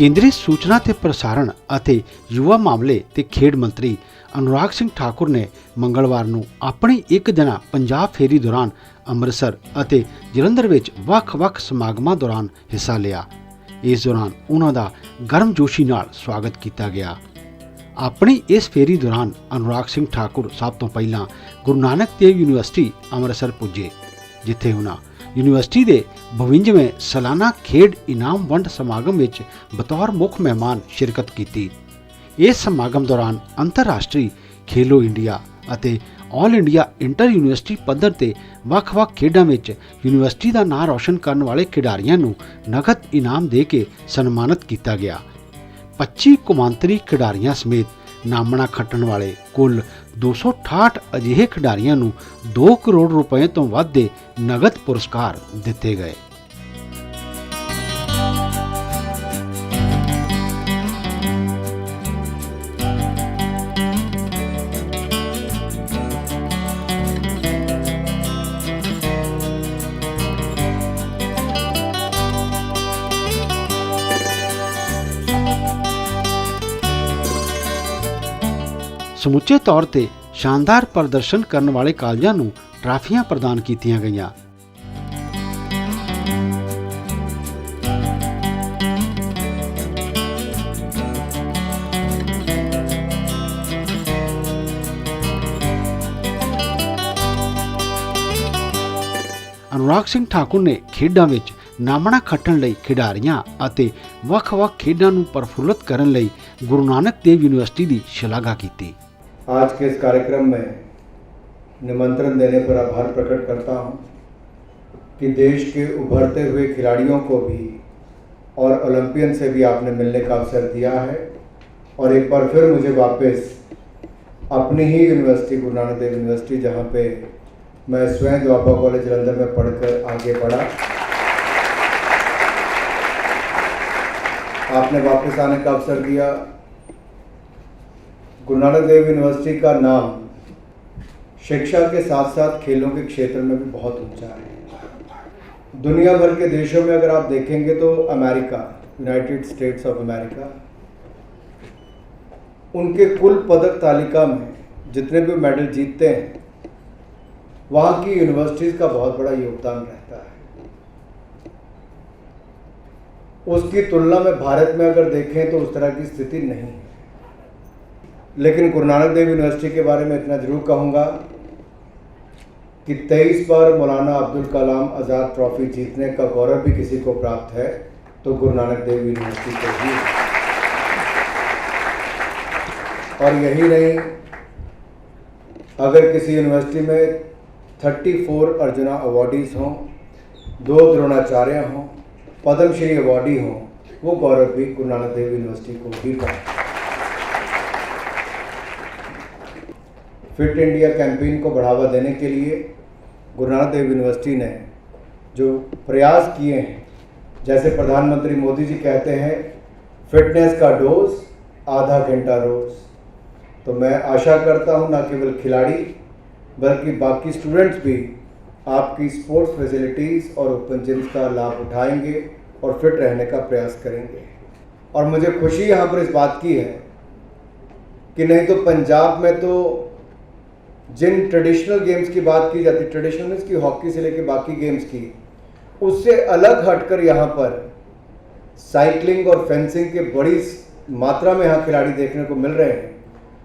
ਕੇਂਦਰੀ ਸੂਚਨਾ ਤੇ ਪ੍ਰਸਾਰਣ ਅਤੇ ਯੁਵਾ ਮਾਮਲੇ ਤੇ ਖੇਡ ਮੰਤਰੀ ਅਨੁਰਾਗ ਸਿੰਘ ਠਾਕੁਰ ਨੇ ਮੰਗਲਵਾਰ ਨੂੰ ਆਪਣੀ ਇੱਕ ਦਿਨਾ ਪੰਜਾਬ ਫੇਰੀ ਦੌਰਾਨ ਅੰਮ੍ਰਿਤਸਰ ਅਤੇ ਜਲੰਧਰ ਵਿੱਚ ਵੱਖ-ਵੱਖ ਸਮਾਗਮਾਂ ਦੌਰਾਨ ਹਿੱਸਾ ਲਿਆ। ਇਸ ਦੌਰਾਨ ਉਹਨਾਂ ਦਾ ਗਰਮਜੋਸ਼ੀ ਨਾਲ ਸਵਾਗਤ ਕੀਤਾ ਗਿਆ। ਆਪਣੀ ਇਸ ਫੇਰੀ ਦੌਰਾਨ ਅਨੁਰਾਗ ਸਿੰਘ ਠਾਕੁਰ ਸਭ ਤੋਂ ਪਹਿਲਾਂ ਗੁਰੂ ਨਾਨਕ ਦੇਵ ਯੂਨੀਵਰਸਿਟੀ ਅੰਮ੍ਰਿਤਸਰ ਪੁੱਜੇ, ਜਿੱਥੇ ਉਹਨਾਂ ਯੂਨੀਵਰਸਿਟੀ ਦੇ 52ਵੇਂ ਸਾਲਾਨਾ ਖੇਡ ਇਨਾਮ ਵੰਡ ਸਮਾਗਮ ਵਿੱਚ ਬਤੌਰ ਮੁੱਖ ਮਹਿਮਾਨ ਸ਼ਿਰਕਤ ਕੀਤੀ। ਇਸ ਸਮਾਗਮ ਦੌਰਾਨ ਅੰਤਰਰਾਸ਼ਟਰੀ ਖੇਲੋ ਇੰਡੀਆ ਅਤੇ ਆਲ ਇੰਡੀਆ ਇੰਟਰ ਯੂਨੀਵਰਸਿਟੀ ਪੱਧਰ ਤੇ ਵੱਖ-ਵੱਖ ਖੇਡਾਂ ਵਿੱਚ ਯੂਨੀਵਰਸਿਟੀ ਦਾ ਨਾਂ ਰੌਸ਼ਨ ਕਰਨ ਵਾਲੇ ਖਿਡਾਰੀਆਂ ਨੂੰ ਨਕਦ ਇਨਾਮ ਦੇ ਕੇ ਸਨਮਾਨਿਤ ਕੀਤਾ ਗਿਆ। 25 ਕੌਮਾਂਤਰੀ ਖਿਡਾਰੀਆਂ ਸਮੇਤ ਨਾਮਣਾ ਖੱਟਣ ਵਾਲੇ ਕੁੱਲ 268 ਅਜਿਹੇ ਖਿਡਾਰੀਆਂ ਨੂੰ 2 ਕਰੋੜ ਰੁਪਏ ਤੋਂ ਵੱਧ ਦੇ ਨਗਦ ਪੁਰਸਕਾਰ ਦਿੱਤੇ ਗਏ। ਸਮੁੱਚੇ ਤੌਰ ਤੇ ਸ਼ਾਨਦਾਰ ਪ੍ਰਦਰਸ਼ਨ ਕਰਨ ਵਾਲੇ ਕਾਲਜਾਂ ਨੂੰ ਟਰਾਫੀਆਂ ਪ੍ਰਦਾਨ ਕੀਤੀਆਂ ਗਈਆਂ। ਅਨੁਰਾਗ ਸਿੰਘ ਠਾਕੁਰ ਨੇ ਖੇਡਾਂ ਵਿੱਚ ਨਾਮਣਾ ਖੱਟਣ ਲਈ ਖਿਡਾਰੀਆਂ ਅਤੇ ਵੱਖ-ਵੱਖ ਖੇਡਾਂ ਨੂੰ ਪ੍ਰਫੁੱਲਤ ਕਰਨ ਲਈ ਗੁਰੂ ਨਾਨਕ ਦੇਵ ਯੂਨੀਵਰਸਿਟੀ ਦੀ ਸ਼ਲਾਘਾ ਕੀਤੀ। आज के इस कार्यक्रम में निमंत्रण देने पर आभार प्रकट करता हूं कि देश के उभरते हुए खिलाड़ियों को भी और ओलंपियन से भी आपने मिलने का अवसर दिया है और एक बार फिर मुझे वापस अपनी ही यूनिवर्सिटी गुरु नानक देव यूनिवर्सिटी, जहां पे मैं स्वयं द्वापा कॉलेज जलंधर में पढ़कर आगे बढ़ा, आपने वापस आने का अवसर दिया। गुरु नानक देव यूनिवर्सिटी का नाम शिक्षा के साथ साथ खेलों के क्षेत्र में भी बहुत ऊंचा है। दुनिया भर के देशों में अगर आप देखेंगे तो America, United states of America, उनके कुल पदक तालिका में जितने भी मेडल जीतते हैं, वहाँ की यूनिवर्सिटीज़ का बहुत बड़ा योगदान रहता है। उसकी तुलना में भारत में अगर देखें तो उस तरह की स्थिति नहीं है। लेकिन गुरु नानक देव यूनिवर्सिटी के बारे में इतना जरूर कहूँगा कि 23 बार मौलाना अब्दुल कलाम आज़ाद ट्रॉफी जीतने का गौरव भी किसी को प्राप्त है तो गुरु नानक देव यूनिवर्सिटी को ही। और यही नहीं, अगर किसी यूनिवर्सिटी में 34 अर्जुना अवार्डीज़ हों, 2 द्रोणाचार्य हों, पद्मश्री अवार्डी हों, वो गौरव भी गुरु नानक देव यूनिवर्सिटी को ही प्राप्त है। फिट इंडिया कैंपेन को बढ़ावा देने के लिए गुरु नानक देव यूनिवर्सिटी ने जो प्रयास किए हैं, जैसे प्रधानमंत्री मोदी जी कहते हैं फिटनेस का डोज आधा घंटा रोज, तो मैं आशा करता हूं न केवल खिलाड़ी बल्कि बाकी स्टूडेंट्स भी आपकी स्पोर्ट्स फैसिलिटीज़ और ओपन जिम्स का लाभ उठाएंगे और फिट रहने का प्रयास करेंगे। और मुझे खुशी यहाँ पर इस बात की है कि नहीं तो पंजाब में तो जिन ट्रेडिशनल गेम्स की बात की जाती, ट्रेडिशनल मीन्स की हॉकी से लेकर बाकी गेम्स की, उससे अलग हटकर यहाँ पर साइकिलिंग और फेंसिंग के बड़ी मात्रा में यहाँ खिलाड़ी देखने को मिल रहे हैं,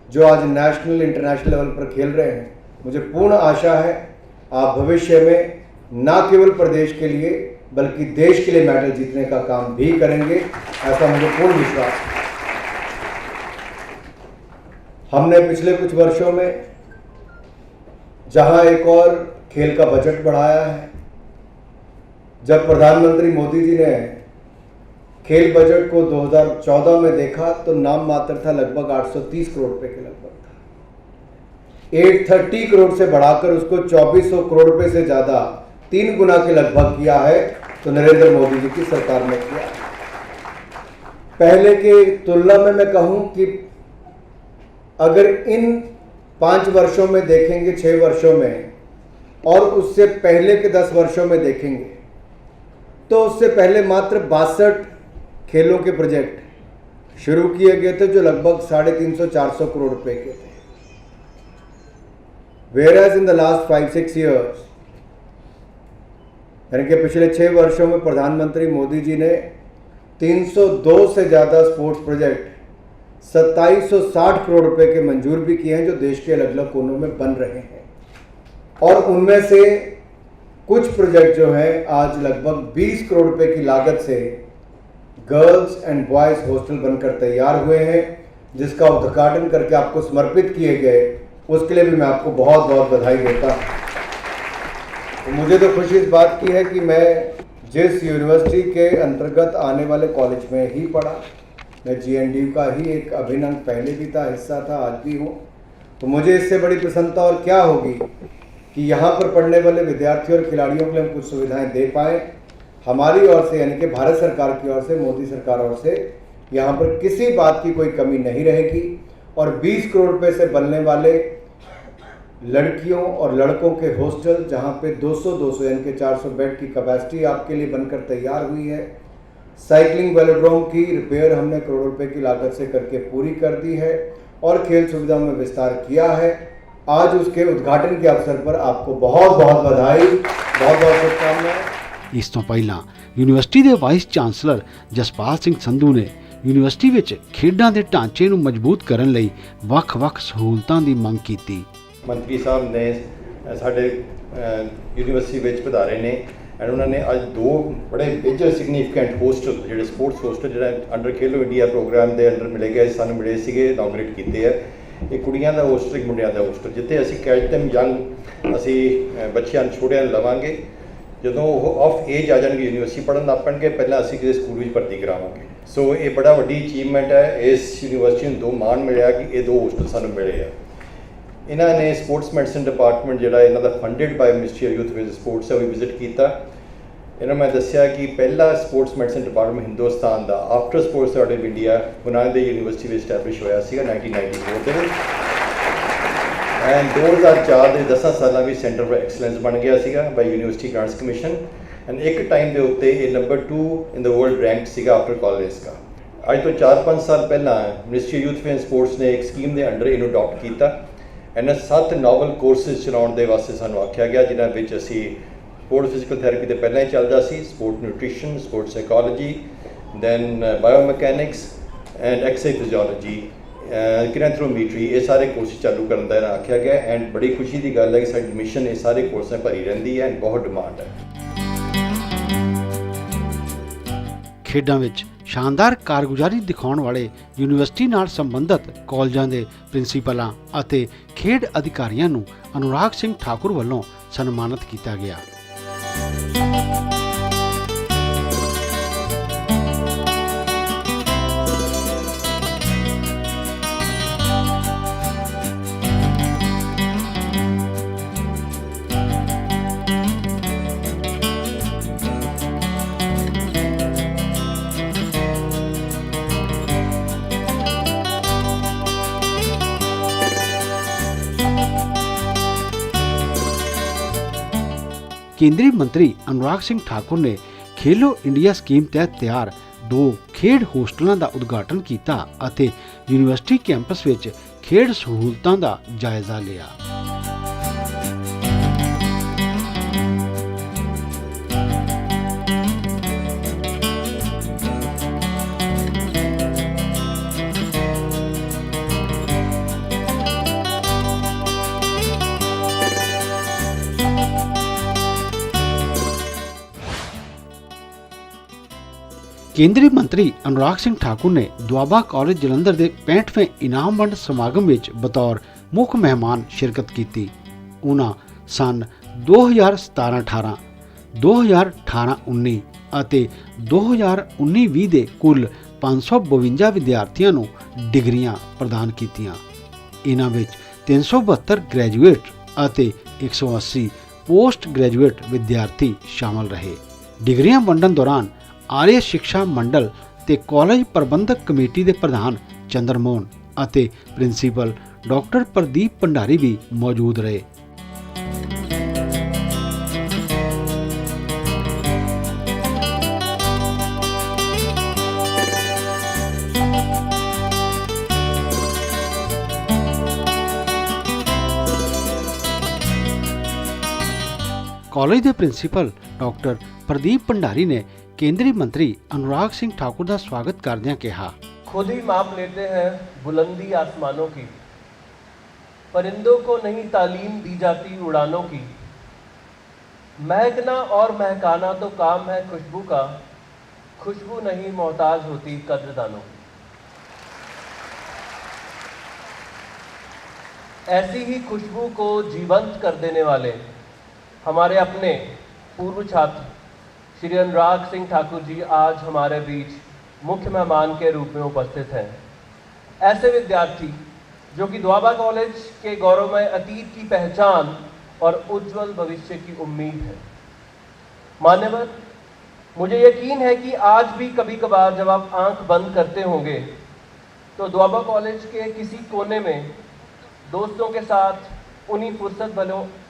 जो आज नेशनल इंटरनेशनल लेवल पर खेल रहे हैं। मुझे पूर्ण आशा है आप भविष्य में न केवल प्रदेश के लिए बल्कि देश के लिए मेडल जीतने का काम भी करेंगे, ऐसा मुझे पूर्ण विश्वास है। हमने पिछले कुछ वर्षों में जहां एक और खेल का बजट बढ़ाया है, जब प्रधानमंत्री मोदी जी ने खेल बजट को 2014 में देखा तो नाम मात्र था, लगभग 830 करोड़ रुपए के लगभग था। 830 करोड़ से बढ़ाकर उसको 2400 करोड़ रुपए से ज़्यादा 3 गुना के लगभग किया है, तो नरेंद्र मोदी जी की सरकार ने किया। पहले के तुलना में मैं कहूं कि अगर इन 5 वर्षों में देखेंगे, 6 वर्षों में, और उससे पहले के 10 वर्षों में देखेंगे तो उससे पहले मात्र 62 खेलों के प्रोजेक्ट शुरू किए गए थे जो लगभग 350-400 करोड़ रुपए के थे। Whereas in the last 5-6 years, यानी कि पिछले 6 वर्षों में प्रधानमंत्री मोदी जी ने 302 से ज़्यादा स्पोर्ट्स प्रोजेक्ट 2760 करोड़ रुपए के मंजूर भी किए हैं जो देश के अलग अलग कोनों में बन रहे हैं। और उनमें से कुछ प्रोजेक्ट जो हैं आज लगभग 20 करोड़ रुपए की लागत से गर्ल्स एंड बॉयज़ हॉस्टल बनकर तैयार हुए हैं, जिसका उद्घाटन करके आपको समर्पित किए गए, उसके लिए भी मैं आपको बहुत बहुत बधाई देता हूँ। तो मुझे तो खुशी इस बात की है कि मैं जिस यूनिवर्सिटी के अंतर्गत आने वाले कॉलेज में ही पढ़ा, मैं GNDU का ही एक अभिन्न अंग पहले भी था, हिस्सा था, आज भी हूँ, तो मुझे इससे बड़ी प्रसन्नता और क्या होगी कि यहाँ पर पढ़ने वाले विद्यार्थियों और खिलाड़ियों के लिए हम कुछ सुविधाएं दे पाएँ। हमारी ओर से यानी कि भारत सरकार की ओर से, मोदी सरकार ओर से यहाँ पर किसी बात की कोई कमी नहीं रहेगी। और 20 करोड़ रुपए से बनने वाले लड़कियों और लड़कों के हॉस्टल, जहाँ पे 200 यानी कि 400 बेड की कैपेसिटी आपके लिए बनकर तैयार हुई है। साइकिलिंग वेलोड्रोम की रिपेयर हमने करोड़ों रुपए की लागत से करके पूरी कर दी है और खेल सुविधाओं में विस्तार किया है। आज उसके उद्घाटन के अवसर पर आपको बहुत बहुत बधाई, बहुत बहुत शुभकामनाएं। ਇਸ ਤੋਂ ਪਹਿਲਾਂ ਯੂਨੀਵਰਸਿਟੀ ਦੇ ਵਾਈਸ ਚਾਂਸਲਰ ਜਸਪਾਲ ਸਿੰਘ ਸੰਧੂ ਨੇ ਯੂਨੀਵਰਸਿਟੀ ਵਿੱਚ ਖੇਡਾਂ ਦੇ ਢਾਂਚੇ ਨੂੰ ਮਜ਼ਬੂਤ ਕਰਨ ਲਈ ਵੱਖ-ਵੱਖ ਸਹੂਲਤਾਂ ਦੀ ਮੰਗ ਕੀਤੀ। ਮੰਤਰੀ ਸਾਹਿਬ ਨੇ ਸਾਡੇ ਯੂਨੀਵਰਸਿਟੀ ਵਿੱਚ ਪਧਾਰੇ ਨੇ ਐਂਡ ਉਹਨਾਂ ਨੇ ਅੱਜ 2 ਬੜੇ ਮੇਜਰ ਸਿਗਨੀਫੀਕੈਂਟ ਹੋਸਟਲ ਜਿਹੜੇ ਸਪੋਰਟਸ ਹੋਸਟਲ ਜਿਹੜਾ ਅੰਡਰ ਖੇਲੋ ਇੰਡੀਆ ਪ੍ਰੋਗਰਾਮ ਦੇ ਅੰਡਰ ਮਿਲੇ ਗਏ, ਸਾਨੂੰ ਮਿਲੇ ਸੀਗੇ, ਇਨੋਗਰੇਟ ਕੀਤੇ ਹੈ। ਇਹ ਕੁੜੀਆਂ ਦਾ ਹੋਸਟਲ, ਇੱਕ ਮੁੰਡਿਆਂ ਦਾ ਹੋਸਟਲ, ਜਿੱਥੇ ਅਸੀਂ ਕੈਚ ਦੈਮ ਯੰਗ, ਅਸੀਂ ਬੱਚਿਆਂ ਨੂੰ ਛੋਟਿਆਂ ਨੂੰ ਲਵਾਂਗੇ। ਜਦੋਂ ਉਹ ਆਫ ਏਜ ਆ ਜਾਣਗੇ, ਯੂਨੀਵਰਸਿਟੀ ਪੜ੍ਹਨ ਲੱਗ ਪੈਣਗੇ, ਪਹਿਲਾਂ ਅਸੀਂ ਕਿਸੇ ਸਕੂਲ ਵਿੱਚ ਭਰਤੀ ਕਰਾਵਾਂਗੇ। ਸੋ ਇਹ ਬੜਾ ਵੱਡੀ ਅਚੀਵਮੈਂਟ ਹੈ। ਇਸ ਯੂਨੀਵਰਸਿਟੀ ਨੂੰ 2 ਮਾਣ ਮਿਲਿਆ ਕਿ ਇਹ 2 ਹੋਸਟਲ ਸਾਨੂੰ ਮਿਲੇ ਆ। ਇਹਨਾਂ ਨੇ ਸਪੋਰਟਸ ਮੈਡੀਸਨ ਡਿਪਾਰਟਮੈਂਟ ਜਿਹੜਾ ਇਹਨਾਂ ਦਾ funded by ministry of youth with sports ਹੈ, ਉਹ ਵੀ ਵਿਜ਼ਿਟ ਕੀਤਾ। ਇਹਨਾਂ ਮੈਂ ਦੱਸਿਆ ਕਿ ਪਹਿਲਾ sports medicine department Hindustan the after sports authority of India Guru Nanak Dev university ਵਿੱਚ ਸਟੈਬਲਿਸ਼ ਹੋਇਆ ਸੀਗਾ 1994 ਦੇ ਵਿੱਚ। ਐਂਡ 2004 ਦੇ 10 ਸਾਲਾਂ ਵਿੱਚ ਸੈਂਟਰ ਫॉर ਐਕਸਲੈਂਸ ਬਣ ਗਿਆ ਸੀਗਾ ਬਾਈ ਯੂਨੀਵਰਸਿਟੀ ਗ੍ਰਾਂਟਸ ਕਮਿਸ਼ਨ। ਐਂਡ ਇੱਕ ਟਾਈਮ ਦੇ ਉੱਤੇ ਇਹ number 2 in the world rank ਸੀਗਾ ਆਫਟਰ ਕਾਲਜ ਦਾ। ਅੱਜ ਤੋਂ 4-5 ਸਾਲ ਪਹਿਲਾਂ ਮਿਨਿਸਟਰੀ ਯੂਥ ਐਂਡ ਸਪੋਰਟਸ ਨੇ ਇੱਕ ਸਕੀਮ ਦੇ ਅੰਡਰ ਇਹਨੂੰ ਅਡਾਪਟ ਕੀਤਾ। ਇਹਨਾਂ 7 ਨੋਵਲ ਕੋਰਸਿਸ ਚਲਾਉਣ ਦੇ ਵਾਸਤੇ ਸਾਨੂੰ ਆਖਿਆ ਗਿਆ, ਜਿਨ੍ਹਾਂ ਵਿੱਚ ਅਸੀਂ ਸਪੋਰਟ ਫਿਜ਼ੀਕਲ ਥੈਰੇਪੀ ਤਾਂ ਪਹਿਲਾਂ ਹੀ ਚੱਲਦਾ ਸੀ, sport nutrition, sport psychology, then biomechanics and exercise physiology, kinanthropometry, ਇਹ ਸਾਰੇ ਕੋਰਸ ਚਾਲੂ ਕਰਨ ਦਾ ਇਹਨਾਂ ਆਖਿਆ ਗਿਆ। ਐਂਡ ਬੜੀ ਖੁਸ਼ੀ ਦੀ ਗੱਲ ਹੈ ਕਿ ਸਾਡੀ ਐਡਮਿਸ਼ਨ ਇਹ ਸਾਰੇ ਕੋਰਸਾਂ ਭਰੀ ਰਹਿੰਦੀ ਹੈ ਐਂਡ ਬਹੁਤ ਡਿਮਾਂਡ ਹੈ। ਖੇਡਾਂ ਵਿੱਚ ਸ਼ਾਨਦਾਰ ਕਾਰਗੁਜ਼ਾਰੀ ਦਿਖਾਉਣ ਵਾਲੇ ਯੂਨੀਵਰਸਿਟੀ ਨਾਲ ਸੰਬੰਧਿਤ ਕਾਲਜਾਂ ਦੇ ਪ੍ਰਿੰਸੀਪਲਾਂ ਅਤੇ ਖੇਡ ਅਧਿਕਾਰੀਆਂ ਨੂੰ ਅਨੁਰਾਗ ਸਿੰਘ ਠਾਕੁਰ ਵੱਲੋਂ ਸਨਮਾਨਿਤ ਕੀਤਾ ਗਿਆ। केंद्रीय मंत्री अनुराग सिंह ठाकुर ने खेलो इंडिया स्कीम तहत तैयार 2 खेड होस्टलों का उद्घाटन किया ਅਤੇ यूनिवर्सिटी कैंपस ਵਿੱਚ खेड सहूलतों का जायजा लिया। केंद्रीय मंत्री अनुराग सिंह ठाकुर ने दुआबा कॉलेज जलंधर के 65वें इनाम वंड समागम में बतौर मुख मेहमान शिरकत की। उन्होंने सन 2017-18, 2018-19 ਅਤੇ 2019-20 ਦੇ ਕੁੱਲ 552 ਵਿਦਿਆਰਥੀਆਂ ਨੂੰ ਡਿਗਰੀਆਂ ਪ੍ਰਦਾਨ ਕੀਤੀਆਂ। ਇਹਨਾਂ ਵਿੱਚ 372 ਗ੍ਰੈਜੂਏਟ ਅਤੇ 180 ਪੋਸਟ ਗ੍ਰੈਜੂਏਟ ਵਿਦਿਆਰਥੀ ਸ਼ਾਮਲ ਰਹੇ। ਡਿਗਰੀਆਂ ਵੰਡਣ ਦੌਰਾਨ ਆਰਿਆ ਸਿੱਖਿਆ ਮੰਡਲ ਤੇ ਕਾਲਜ ਪ੍ਰਬੰਧਕ ਕਮੇਟੀ ਦੇ ਪ੍ਰਧਾਨ ਚੰਦਰ ਮੋਹਨ ਅਤੇ ਪ੍ਰਿੰਸੀਪਲ ਡਾਕਟਰ ਪ੍ਰਦੀਪ ਭੰਡਾਰੀ ਵੀ ਮੌਜੂਦ ਰਹੇ। ਕਾਲਜ ਦੇ ਪ੍ਰਿੰਸੀਪਲ ਡਾਕਟਰ ਪ੍ਰਦੀਪ ਭੰਡਾਰੀ ਨੇ ਕੇਂਦਰੀ ਮੰਤਰੀ ਅਨੁਰਾਗ ਸਿੰਘ ਠਾकुर ਦਾ ਸਵਾਗਤ ਕਰਦਿਆਂ ਕਿਹਾ, खुद ही माप लेते हैं बुलंदी आसमानों की, परिंदों को नहीं तालीम दी जाती उड़ानों की, महकना और महकाना तो काम है खुशबू का, खुशबू नहीं मोहताज होती कद्रदानों की। ऐसी ही खुशबू को जीवंत कर देने वाले हमारे अपने पूर्व छात्र श्री अनुराग सिंह ठाकुर जी आज हमारे बीच मुख्य मेहमान के रूप में उपस्थित हैं। ऐसे विद्यार्थी जो कि दोआबा कॉलेज के गौरवमय अतीत की पहचान और उज्जवल भविष्य की उम्मीद है। मान्यवर, मुझे यकीन है कि आज भी कभी कभार जब आप आंख बंद करते होंगे तो दोआबा कॉलेज के किसी कोने में दोस्तों के साथ उन्हीं फुर्सत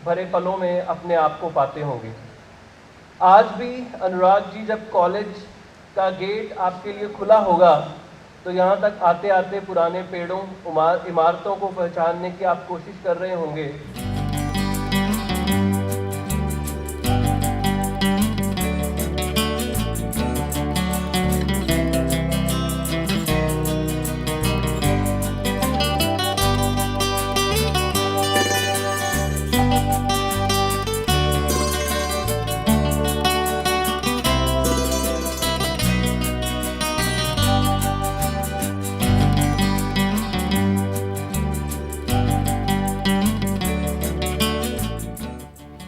भरे पलों में अपने आप को पाते होंगे। आज भी अनुराग जी जब कॉलेज का गेट आपके लिए खुला होगा तो यहाँ तक आते आते पुराने पेड़ों इमारतों को पहचानने की आप कोशिश कर रहे होंगे।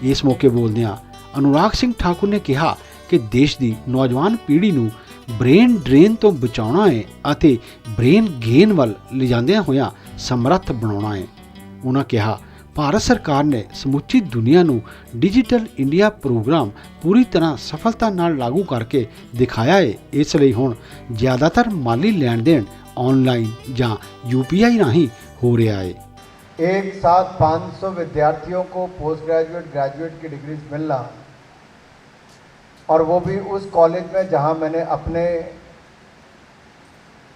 ਇਸ ਮੌਕੇ ਬੋਲਦਿਆਂ ਅਨੁਰਾਗ ਸਿੰਘ ਠਾकुर ਨੇ ਕਿਹਾ ਕਿ ਦੇਸ਼ ਦੀ ਨੌਜਵਾਨ ਪੀੜ੍ਹੀ ਨੂੰ ਬ੍ਰੇਨ ਡਰੇਨ ਤੋਂ ਬਚਾਉਣਾ ਹੈ ਅਤੇ ਬ੍ਰੇਨ ਗੇਨ ਵੱਲ ਲਿਜਾਂਦਿਆਂ ਹੋਇਆਂ ਸਮਰੱਥ ਬਣਾਉਣਾ ਹੈ। ਉਹਨਾਂ ਕਿਹਾ, ਭਾਰਤ ਸਰਕਾਰ ਨੇ ਸਮੁੱਚੀ ਦੁਨੀਆ ਨੂੰ ਡਿਜੀਟਲ ਇੰਡੀਆ ਪ੍ਰੋਗਰਾਮ ਪੂਰੀ ਤਰ੍ਹਾਂ ਸਫਲਤਾ ਨਾਲ ਲਾਗੂ ਕਰਕੇ ਦਿਖਾਇਆ ਹੈ। ਇਸ ਲਈ ਹੁਣ ਜ਼ਿਆਦਾਤਰ ਮਾਲੀ ਲੈਣ ਦੇਣ ਆਨਲਾਈਨ ਜਾਂ UPI ਰਾਹੀਂ ਹੋ ਰਿਹਾ ਹੈ। एक साथ 500 विद्यार्थियों को पोस्ट ग्रेजुएट ग्रेजुएट की डिग्रीज मिलना, और वो भी उस कॉलेज में जहां मैंने अपने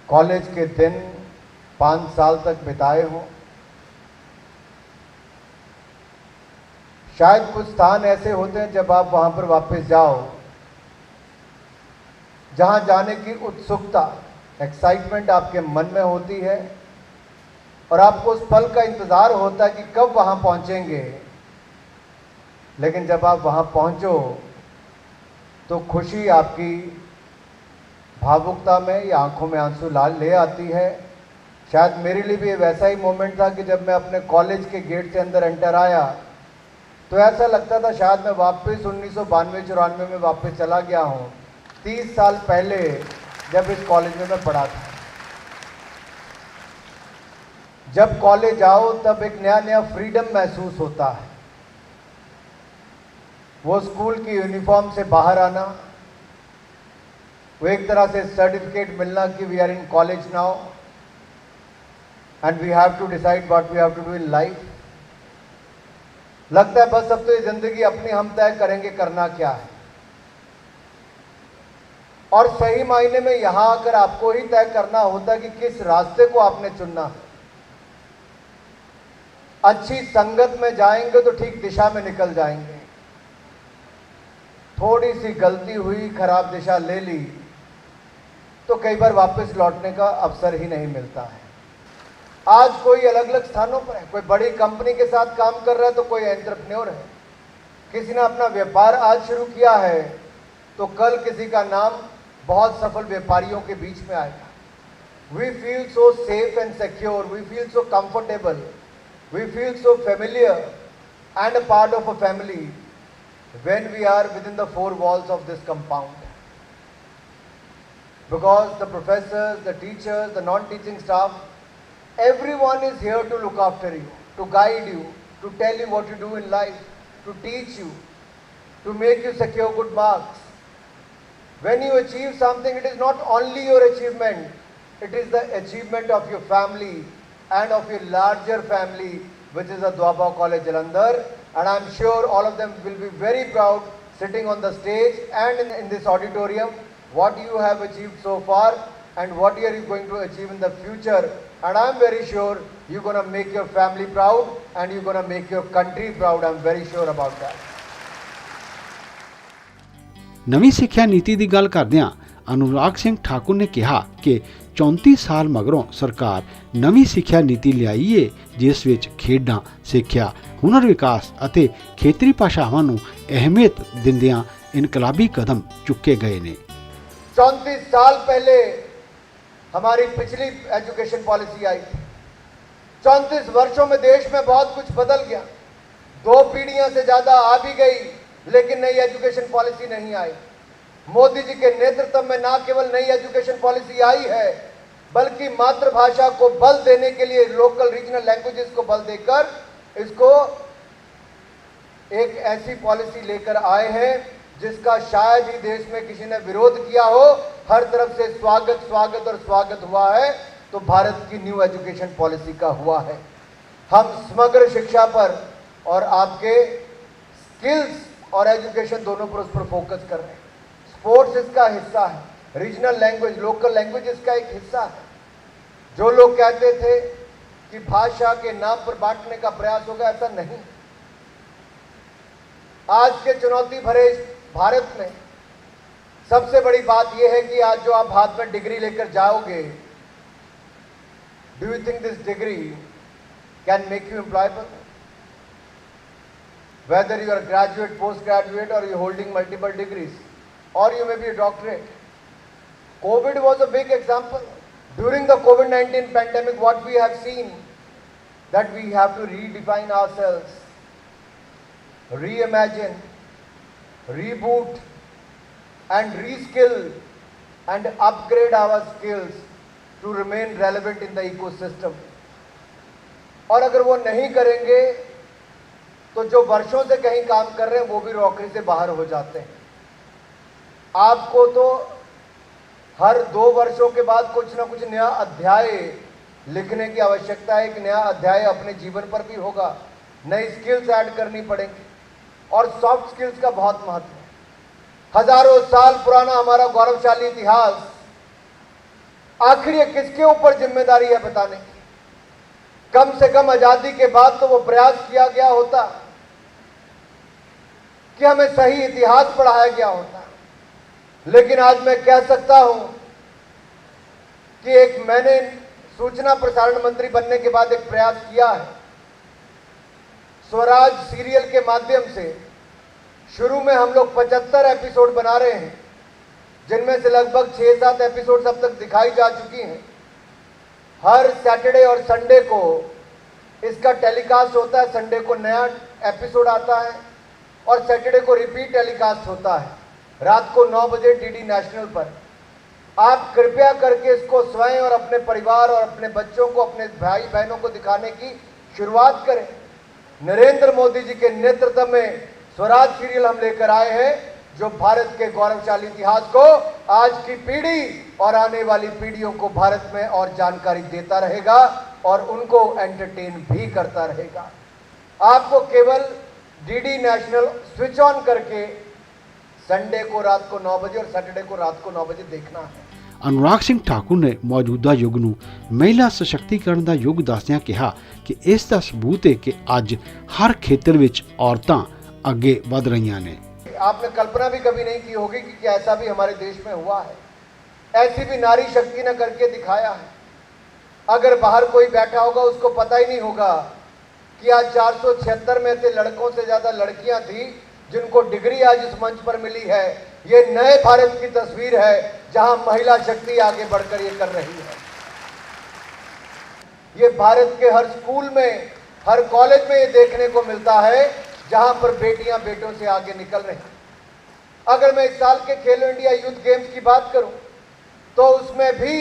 कॉलेज के दिन 5 साल तक बिताए हों। शायद कुछ स्थान ऐसे होते हैं जब आप वहां पर वापस जाओ, जहां जाने की उत्सुकता, एक्साइटमेंट आपके मन में होती है और आपको उस पल का इंतज़ार होता है कि कब वहाँ पहुँचेंगे। लेकिन जब आप वहाँ पहुँचो तो खुशी आपकी भावुकता में या आंखों में आंसू ले आती है। शायद मेरे लिए भी ये वैसा ही मोमेंट था कि जब मैं अपने कॉलेज के गेट से अंदर एंटर आया तो ऐसा लगता था शायद मैं वापस 1992-94 में वापस चला गया हूँ, 30 साल पहले जब इस कॉलेज में मैं पढ़ा था। जब कॉलेज आओ तब एक नया नया फ्रीडम महसूस होता है। वो स्कूल की यूनिफॉर्म से बाहर आना, वो एक तरह से सर्टिफिकेट मिलना कि we are in college now and we have to decide what we have to do in life. लगता है बस अब तो ये ज़िंदगी अपनी हम तय करेंगे करना क्या है। और सही मायने में यहाँ आकर आपको ही तय करना होता है कि किस रास्ते को आपने चुनना है। अच्छी संगत में जाएंगे तो ठीक दिशा में निकल जाएंगे। थोड़ी सी गलती हुई, खराब दिशा ले ली तो कई बार वापस लौटने का अवसर ही नहीं मिलता है। आज कोई अलग अलग स्थानों पर है, कोई बड़ी कंपनी के साथ काम कर रहा है तो कोई एंटरप्रेन्योर है, किसी ने अपना व्यापार आज शुरू किया है तो कल किसी का नाम बहुत सफल व्यापारियों के बीच में आएगा। We feel so safe and secure, we feel so comfortable, we feel so familiar and a part of a family when we are within the four walls of this compound. Because the professors, the teachers, the non-teaching staff, everyone is here to look after you, to guide you, to tell you what to do in life, to teach you, to make you secure good marks. When you achieve something, it is not only your achievement, it is the achievement of your family and of your larger family, which is the Doaba College Jalandhar, and I am sure all of them will be very proud sitting on the stage and in this auditorium what you have achieved so far and what you are going to achieve in the future, and I am very sure you are going to make your family proud and you are going to make your country proud. I am very sure about that. ਨਵੀਂ ਸਿੱਖਿਆ ਨੀਤੀ ਦੀ ਗੱਲ ਕਰਦਿਆਂ ਅਨੁਰਾਗ ਸਿੰਘ ਠਾਕੁਰ ਨੇ ਕਿਹਾ ਕਿ 34 ਸਾਲ ਮਗਰੋਂ ਸਰਕਾਰ ਨਵੀਂ ਸਿੱਖਿਆ ਨੀਤੀ ਲਿਆਈ ਏ ਜਿਸ ਵਿੱਚ ਖੇਡਾਂ, ਸਿੱਖਿਆ, ਹੁਨਰ ਵਿਕਾਸ ਅਤੇ ਖੇਤਰੀ ਭਾਸ਼ਾਵਾਂ ਨੂੰ ਅਹਿਮੀਅਤ ਦਿੰਦਿਆਂ ਇਨਕਲਾਬੀ कदम चुके गए ने। 34 साल पहले हमारी पिछली एजुकेशन पॉलिसी आई थी। 34 वर्षों में देश में बहुत कुछ बदल गया। 2 पीढ़ियां से ज़्यादा आ भी गई, लेकिन नई एजुकेशन पॉलिसी नहीं आई। मोदी जी के नेतृत्व में ना केवल नई एजुकेशन पॉलिसी आई है, बल्कि मातृभाषा को बल देने के लिए लोकल रीजनल लैंग्वेजेस को बल देकर इसको एक ऐसी पॉलिसी लेकर आए हैं जिसका शायद ही देश में किसी ने विरोध किया हो। हर तरफ से स्वागत स्वागत और स्वागत हुआ है, तो भारत की न्यू एजुकेशन पॉलिसी का हुआ है। हम समग्र शिक्षा पर और आपके स्किल्स और एजुकेशन दोनों पर उस पर फोकस कर रहे हैं। स्पोर्ट्स इसका हिस्सा है, रीजनल लैंग्वेज, लोकल लैंग्वेज इसका एक हिस्सा है। जो लोग कहते थे कि भाषा के नाम पर बांटने का प्रयास होगा, ऐसा नहीं। आज के चुनौती भरे भारत में सबसे बड़ी बात यह है कि आज जो आप हाथ में डिग्री लेकर जाओगे, do you think this degree can make you employable? Whether you are graduate, post graduate, और यू होल्डिंग मल्टीपल डिग्रीज, और you may be a doctorate. COVID was a big example. During the COVID-19 pandemic, what we have seen, that we have to redefine ourselves, reimagine, reboot, and reskill and upgrade our skills to remain relevant in the ecosystem. और अगर वो नहीं करेंगे तो जो वर्षों से कहीं काम कर रहे हैं वो भी नौकरी से बाहर हो जाते हैं। आपको तो हर 2 वर्षों के बाद कुछ ना कुछ नया अध्याय लिखने की आवश्यकता है। एक नया अध्याय अपने जीवन पर भी होगा, नई स्किल्स ऐड करनी पड़ेंगी, और सॉफ्ट स्किल्स का बहुत महत्व है। हजारों साल पुराना हमारा गौरवशाली इतिहास, आखिर ये किसके ऊपर जिम्मेदारी है बताने की? कम से कम आजादी के बाद तो वो प्रयास किया गया होता कि हमें सही इतिहास पढ़ाया गया होता। लेकिन आज मैं कह सकता हूं कि मैंने सूचना प्रसारण मंत्री बनने के बाद एक प्रयास किया है। स्वराज सीरियल के माध्यम से शुरू में हम लोग 75 एपिसोड बना रहे हैं, जिनमें से लगभग 6-7 एपिसोड अब तक दिखाई जा चुकी हैं। हर सैटरडे और संडे को इसका टेलीकास्ट होता है। संडे को नया एपिसोड आता है और सैटरडे को रिपीट टेलीकास्ट होता है रात को 9 बजे डीडी नेशनल पर। आप कृपया करके इसको स्वयं और अपने परिवार और अपने बच्चों को, अपने भाई बहनों को दिखाने की शुरुआत करें। नरेंद्र मोदी जी के नेतृत्व में स्वराज सीरियल हम लेकर आए हैं, जो भारत के गौरवशाली इतिहास को आज की पीढ़ी और आने वाली पीढ़ियों को भारत में और जानकारी देता रहेगा और उनको एंटरटेन भी करता रहेगा। आपको केवल डीडी नेशनल स्विच ऑन करके संडे को रात को 9 बजे और सैटरडे को रात को 9 बजे देखना है। अनुराग सिंह ठाकुर ने मौजूदा युग ਨੂੰ ਮਹਿਲਾ ਸਸ਼ਕਤੀਕਰਨ ਦਾ ਯੁੱਗ ਦੱਸਦਿਆਂ ਕਿਹਾ ਕਿ ਇਸ ਦਾ ਸਬੂਤ ਹੈ ਕਿ ਅੱਜ ਹਰ ਖੇਤਰ ਵਿੱਚ ਔਰਤਾਂ ਅੱਗੇ ਵਧ ਰਹੀਆਂ ਨੇ। आपने कल्पना भी कभी नहीं की होगी कि ऐसा भी हमारे देश में हुआ है। ऐसी भी नारी शक्ति ने करके दिखाया है। अगर बाहर कोई बैठा होगा उसको पता ही नहीं होगा कि आज 476 में से लड़कों से ज़्यादा लड़कियां थी जिनको डिग्री आज इस मंच पर मिली है। ये नए भारत की तस्वीर है जहां महिला शक्ति आगे बढ़कर ये कर रही है। ये भारत के हर स्कूल में, हर कॉलेज में ये देखने को मिलता है जहां पर बेटियां बेटों से आगे निकल रही हैं। अगर मैं इस साल के खेलो इंडिया यूथ गेम्स की बात करूं तो उसमें भी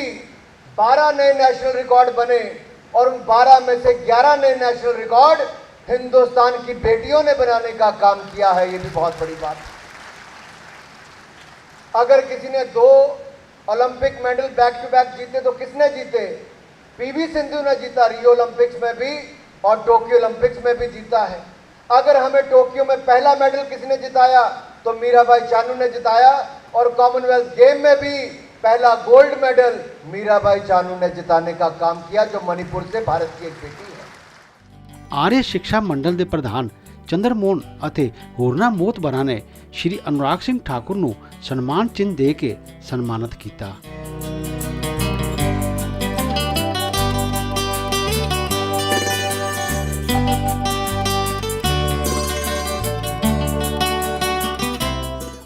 12 नए नेशनल रिकॉर्ड बने और उन 12 में से 11 नए नेशनल रिकॉर्ड हिंदुस्तान की बेटियों ने बनाने का काम किया है। ये भी बहुत बड़ी बात है। अगर किसी ने 2 Olympic medal back to back जीते तो किसने जीते? पीवी सिंधु ने जीता, रियो ओलंपिक्स में भी और टोक्यो ओलंपिक्स में भी जीता है। अगर हमें टोक्यो में पहला मेडल किसने जिताया तो मीराबाई चानू ने जिताया, और कॉमनवेल्थ गेम में भी पहला गोल्ड मेडल मीराबाई चानू ने जिताने का काम किया, जो मणिपुर से भारत की एक बेटी है। आर्य शिक्षा मंडल के प्रधान ਚੰਦਰਮੋਹਨ ਅਤੇ ਹੋਰਨਾਂ ਮੋਹਤਬਰਾਂ ਨੇ ਸ਼੍ਰੀ ਅਨੁਰਾਗ ਸਿੰਘ ਠਾਕੁਰ ਨੂੰ ਸਨਮਾਨ ਚਿੰਨ੍ਹ ਦੇ ਕੇ ਸਨਮਾਨਿਤ ਕੀਤਾ।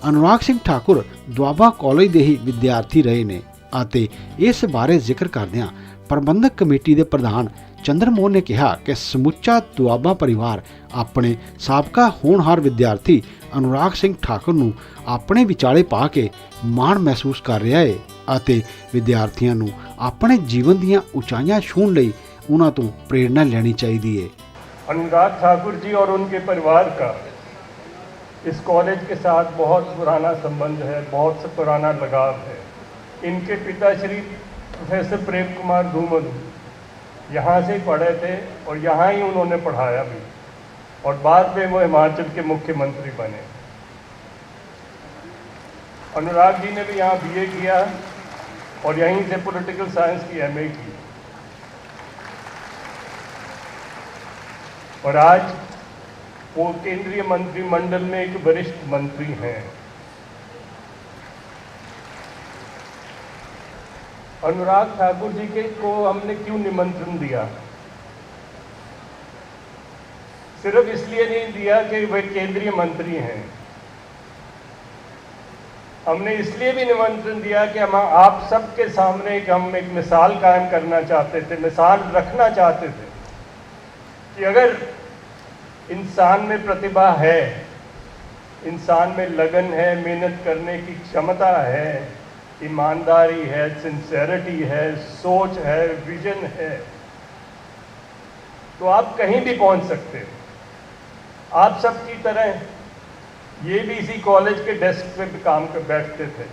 ਅਨੁਰਾਗ ਸਿੰਘ ਠਾਕੁਰ ਦੁਆਬਾ ਕਾਲਜ ਦੇ ਹੀ ਵਿਦਿਆਰਥੀ ਰਹੇ ਨੇ ਅਤੇ ਇਸ ਬਾਰੇ ਜ਼ਿਕਰ ਕਰਦਿਆਂ ਪ੍ਰਬੰਧਕ ਕਮੇਟੀ ਦੇ ਪ੍ਰਧਾਨ ਚੰਦਰਮੋਹਨ ਨੇ ਕਿਹਾ ਕਿ ਸਮੁੱਚਾ ਦੁਆਬਾ ਪਰਿਵਾਰ ਆਪਣੇ ਸਾਬਕਾ ਹੋਣਹਾਰ ਵਿਦਿਆਰਥੀ ਅਨੁਰਾਗ ਸਿੰਘ ਠਾਕੁਰ ਨੂੰ ਆਪਣੇ ਵਿਚਾਲੇ ਪਾ ਕੇ ਮਾਣ ਮਹਿਸੂਸ ਕਰ ਰਿਹਾ ਹੈ ਅਤੇ ਵਿਦਿਆਰਥੀਆਂ ਨੂੰ ਆਪਣੇ ਜੀਵਨ ਦੀਆਂ ਉਚਾਈਆਂ ਛੂਹਣ ਲਈ ਉਹਨਾਂ ਤੋਂ ਪ੍ਰੇਰਣਾ ਲੈਣੀ ਚਾਹੀਦੀ ਹੈ। अनुराग ठाकुर जी और उनके परिवार का इस कॉलेज के साथ बहुत पुराना संबंध है, बहुत से पुराना लगाव है। इनके पिता श्री प्रोफेसर प्रेम कुमार धूमल यहाँ से ही पढ़े थे और यहाँ ही उन्होंने पढ़ाया भी और बाद में वो हिमाचल के मुख्यमंत्री बने। अनुराग जी ने भी यहाँ बीए किया और यहीं से पॉलिटिकल साइंस की एमए की और आज वो केंद्रीय मंत्रिमंडल में एक वरिष्ठ मंत्री हैं। अनुराग ठाकुर जी के को हमने क्यों निमंत्रण दिया? सिर्फ इसलिए नहीं दिया कि वे केंद्रीय मंत्री हैं, हमने इसलिए भी निमंत्रण दिया कि हम आप सबके सामने हम एक मिसाल कायम करना चाहते थे, मिसाल रखना चाहते थे कि अगर इंसान में प्रतिभा है, इंसान में लगन है, मेहनत करने की क्षमता है, ईमानदारी है, सिंसेरिटी है, सोच है, विजन है, तो आप कहीं भी पहुंच सकते हो। आप सबकी तरह ये भी इसी कॉलेज के डेस्क पे भी काम कर बैठते थे,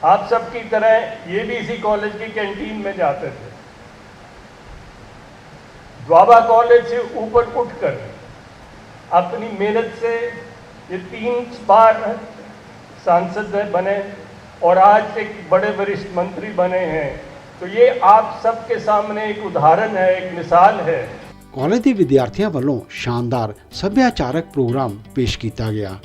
आप सबकी तरह ये भी इसी कॉलेज की कैंटीन में जाते थे। द्वाबा कॉलेज से ऊपर उठकर अपनी मेहनत से ये 3 बार सांसद बने और आज एक बड़े वरिष्ठ मंत्री बने हैं, तो ये आप सबके सामने एक उदाहरण है, एक मिसाल है। ਕਾਲਜ ਦੇ ਵਿਦਿਆਰਥੀਆਂ ਵੱਲੋਂ ਸ਼ਾਨਦਾਰ ਸੱਭਿਆਚਾਰਕ ਪ੍ਰੋਗਰਾਮ ਪੇਸ਼ ਕੀਤਾ ਗਿਆ।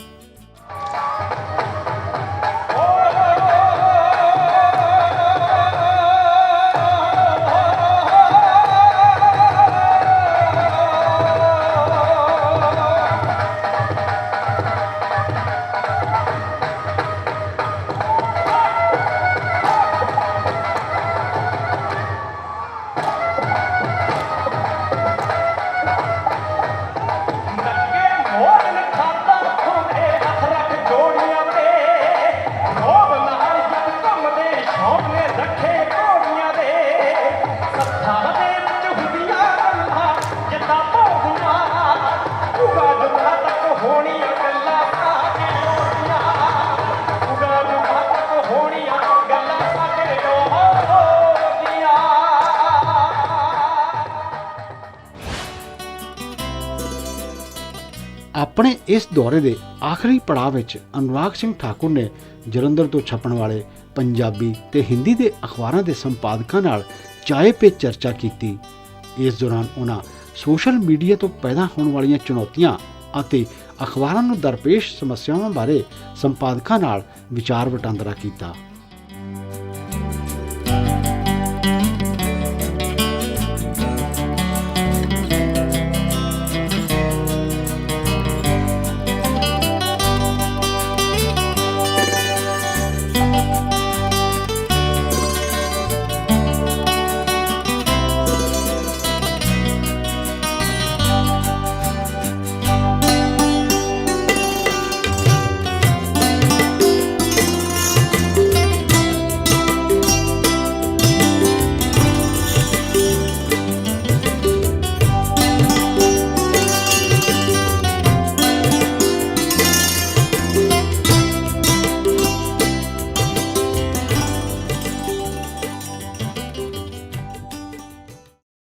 ਆਪਣੇ ਇਸ ਦੌਰੇ ਦੇ ਆਖਰੀ ਪੜਾਅ ਵਿੱਚ ਅਨੁਰਾਗ ਸਿੰਘ ਠਾਕੁਰ ਨੇ ਜਲੰਧਰ ਤੋਂ ਛਪਣ ਵਾਲੇ ਪੰਜਾਬੀ ਤੇ ਹਿੰਦੀ ਦੇ ਅਖਬਾਰਾਂ ਦੇ ਸੰਪਾਦਕਾਂ ਨਾਲ ਚਾਏ ਪੇ ਚਰਚਾ ਕੀਤੀ। ਇਸ ਦੌਰਾਨ ਉਹਨਾਂ ਸੋਸ਼ਲ ਮੀਡੀਆ ਤੋਂ ਪੈਦਾ ਹੋਣ ਵਾਲੀਆਂ ਚੁਣੌਤੀਆਂ ਅਤੇ ਅਖਬਾਰਾਂ ਨੂੰ ਦਰਪੇਸ਼ ਸਮੱਸਿਆਵਾਂ ਬਾਰੇ ਸੰਪਾਦਕਾਂ ਨਾਲ ਵਿਚਾਰ ਵਟਾਂਦਰਾ ਕੀਤਾ।